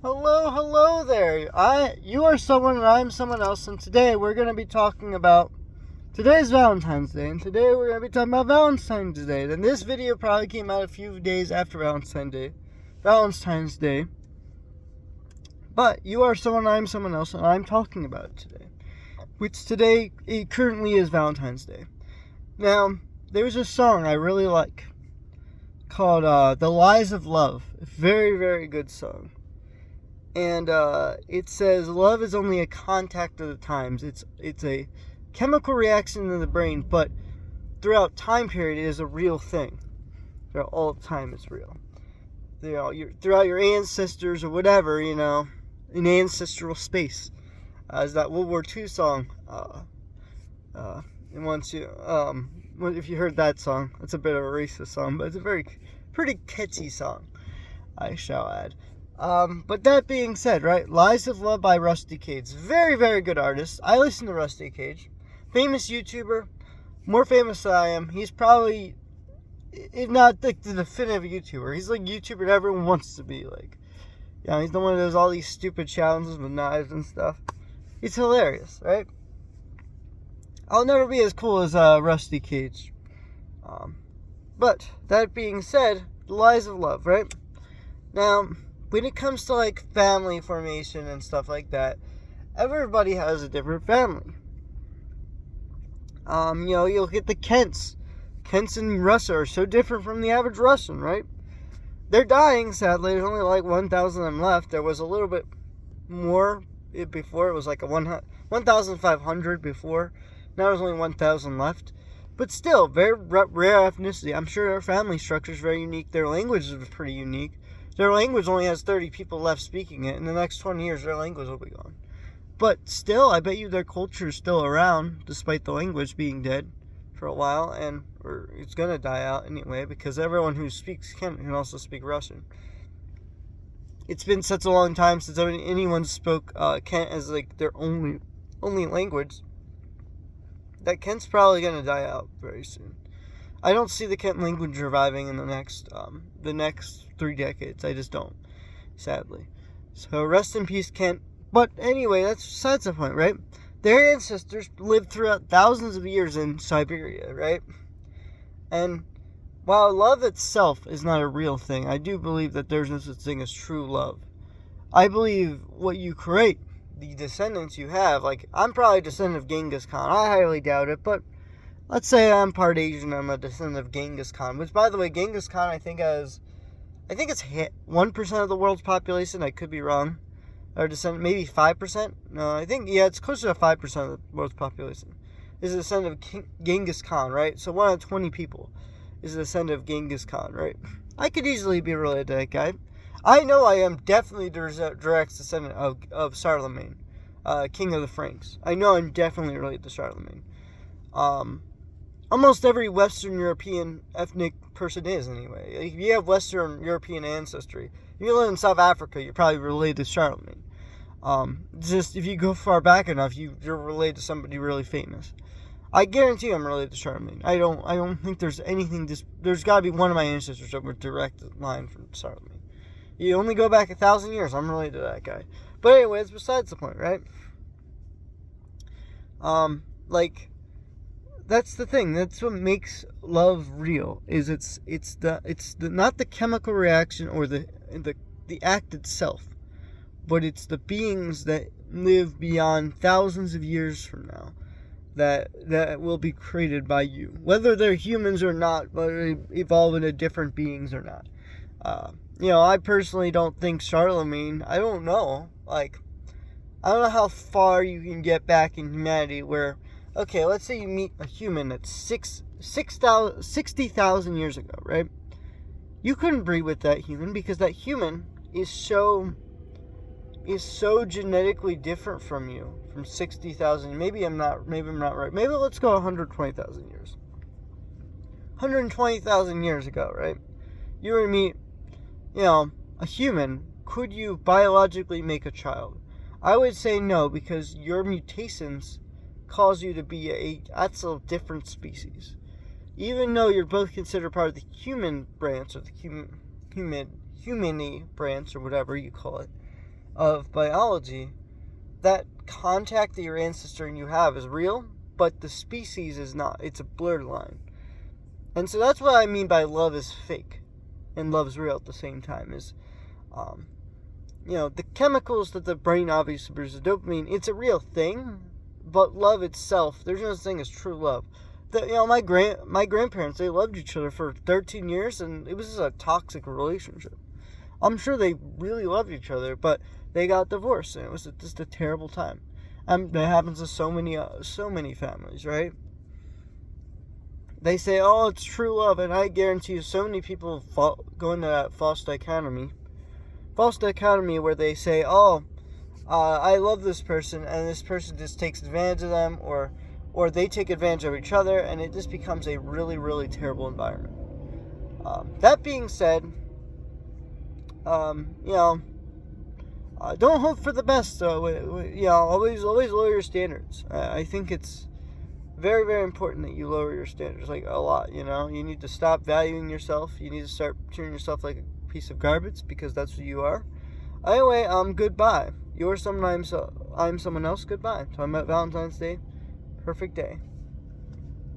Hello there. You are someone and I'm someone else, and today we're going to be talking about today's Valentine's Day, and today we're going to be talking about Valentine's Day. And this video probably came out a few days after Valentine's Day. But you are someone and I'm someone else, and I'm talking about it today. Which today it currently is Valentine's Day. Now, there's a song I really like called "The Lies of Love." A very, very good song. And it says, love is only a contact of the times. It's a chemical reaction in the brain, but throughout time period, it is a real thing. Throughout all time, it's real. Throughout your ancestors or whatever, in ancestral space. Is that World War II song? And if you heard that song, it's a bit of a racist song, but it's a pretty catchy song, I shall add. But that being said, right, Lies of Love by Rusty Cage. Very, very good artist. I listen to Rusty Cage. Famous YouTuber. More famous than I am. He's probably, if not the definitive YouTuber, he's like YouTuber that everyone wants to be like. He's the one that does all these stupid challenges with knives and stuff. He's hilarious, right? I'll never be as cool as Rusty Cage. But that being said, The Lies of Love, right? Now, when it comes to like family formation and stuff like that, everybody has a different family. You'll get the Kents. Kents and Russia are so different from the average Russian, right? They're dying, sadly. There's only like 1,000 of them left. There was a little bit more before. It was like 1,500 before. Now there's only 1,000 left. But still, very rare ethnicity. I'm sure their family structure is very unique. Their language is pretty unique. Their language only has 30 people left speaking it. In the next 20 years, their language will be gone. But still, I bet you their culture is still around, despite the language being dead for a while. Or it's going to die out anyway, because everyone who speaks Kent can also speak Russian. It's been such a long time since anyone spoke Kent as like their only language, that Kent's probably going to die out very soon. I don't see the Kent language reviving in the next 3 decades. I just don't, sadly. So rest in peace, Kent. But anyway, that's besides the point, right? Their ancestors lived throughout thousands of years in Siberia, right? And while love itself is not a real thing, I do believe that there's no such thing as true love. I believe what you create, the descendants you have, like, I'm probably a descendant of Genghis Khan. I highly doubt it, but let's say I'm part Asian, I'm a descendant of Genghis Khan. Which, by the way, Genghis Khan, I think it's 1% of the world's population. I could be wrong. Or descendant, maybe 5%? No, it's closer to 5% of the world's population. Is a descendant of Genghis Khan, right? So 1 out of 20 people is a descendant of Genghis Khan, right? I could easily be related to that guy. I know I am definitely direct descendant of Charlemagne, King of the Franks. I know I'm definitely related to Charlemagne. Almost every Western European ethnic person is, anyway. If you have Western European ancestry, if you live in South Africa, you're probably related to Charlemagne. Just if you go far back enough, you're related to somebody really famous. I guarantee I'm related to Charlemagne. I don't think there's anything. There's got to be one of my ancestors that were direct line from Charlemagne. You only go back 1,000 years, I'm related to that guy. But anyway, it's besides the point, right? That's the thing. That's what makes love real. Is it's not the chemical reaction or the act itself, but it's the beings that live beyond thousands of years from now that will be created by you, whether they're humans or not, whether they evolve into different beings or not. I personally don't think Charlemagne. I don't know. I don't know how far you can get back in humanity where. Okay, let's say you meet a human that's 60,000 years ago, right? You couldn't breed with that human because that human is so genetically different from you, from 60,000. Maybe I'm not right. Maybe let's go 120,000 years. 120,000 years ago, right? You were to meet, a human. Could you biologically make a child? I would say no, because your mutations cause you to be that's a different species. Even though you're both considered part of the human branch, or the humany branch, or whatever you call it, of biology, that contact that your ancestor and you have is real, but the species is not. It's a blurred line. And so that's what I mean by love is fake and love's real at the same time. Is the chemicals that the brain obviously produces, dopamine, it's a real thing, but love itself, there's no such thing as true love. My grandparents, they loved each other for 13 years, and it was just a toxic relationship. I'm sure they really loved each other, but they got divorced, and it was just a terrible time. That happens to so many families, right? They say, oh, it's true love, and I guarantee you so many people go into that false dichotomy where they say, oh, I love this person, and this person just takes advantage of them, or they take advantage of each other, and it just becomes a really, really terrible environment. That being said, don't hope for the best, though. Always lower your standards. I think it's very, very important that you lower your standards, like a lot. You need to stop valuing yourself. You need to start treating yourself like a piece of garbage, because that's who you are. Anyway, goodbye. You're someone, I'm someone else. Goodbye. Talking about Valentine's Day. Perfect day.